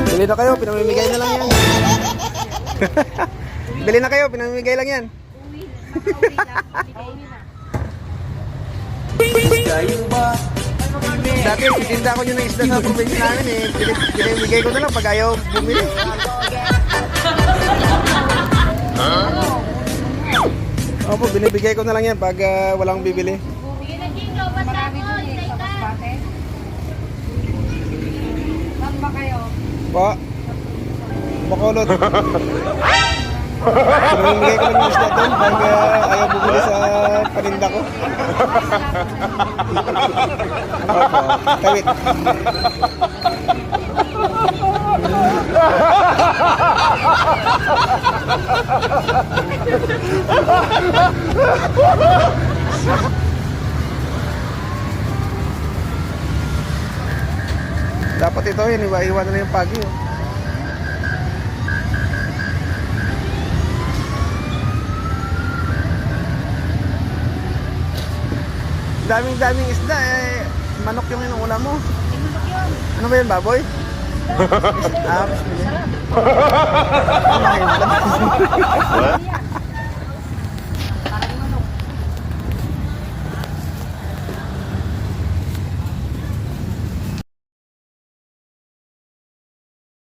Bili na kayo, pinamimigay na lang yan. Bili na kayo, pinamimigay lang yan. Dati, titinda ko yun ng isda sa probinsya namin eh. Pinamimigay ko na lang pag ayaw bumili. Opo, binibigay ko na lang yan pag walang bibili. Marami doon eh, sa Masbate. Saan ba kayo? Po. Bacolod. Pinamimigay ko lang yung isda doon pag ayaw bumili sa paninda ko. Opo, tawid. Dapat ito yun, iwan na yung pagi. Oh. Daming isda eh. Manok yung inuulam mo. Ano ba yun, baboy? Ah, bismillah.